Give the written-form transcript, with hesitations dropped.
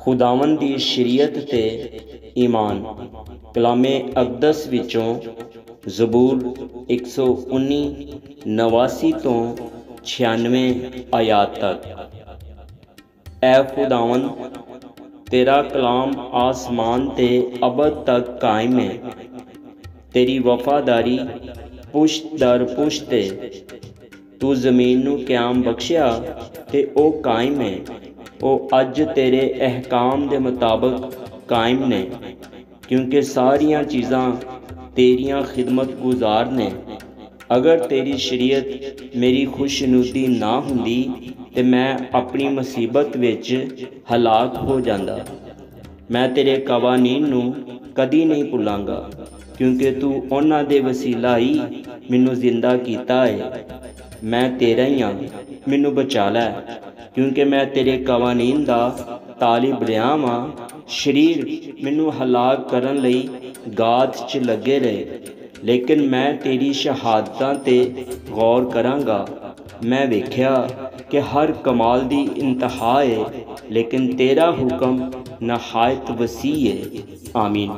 खुदावन दी शरीयत ते ईमान। कलामे अकदस विचों ज़बूर 119 89 तो 96 आयात तक। ऐ खुदावन, तेरा कलाम आसमान ते अबद तक कायम है। तेरी वफादारी पुश्त दर पुश्त है। तू ज़मीन नूं क़याम बख्शिया ते ओ कायम है। ओ अज तेरे अहकाम दे मुताबिक कायम ने, क्योंकि सारियां चीज़ां तेरियां खिदमत गुजार ने। अगर तेरी शरीयत मेरी खुशनुदी ना हुंदी ते मैं अपनी मुसीबत विच हलाक हो जांदा। मैं तेरे कवानीन नूं कदी नहीं भुलांगा, क्योंकि तू उन्हां दे वसीला ही मैनू जिंदा कीता है। मैं तेरा ही हाँ, मैनू बचा लै, क्योंकि मैं तेरे कवानीन दा तालिब रहा वां। शरीर मैनू हलाक करन लई गात च लगे रहे, लेकिन मैं तेरी शहादतां ते गौर करांगा। मैं वेख्या कि हर कमाल दी इंतहा है, लेकिन तेरा हुक्म नहायत वसी है। आमीन।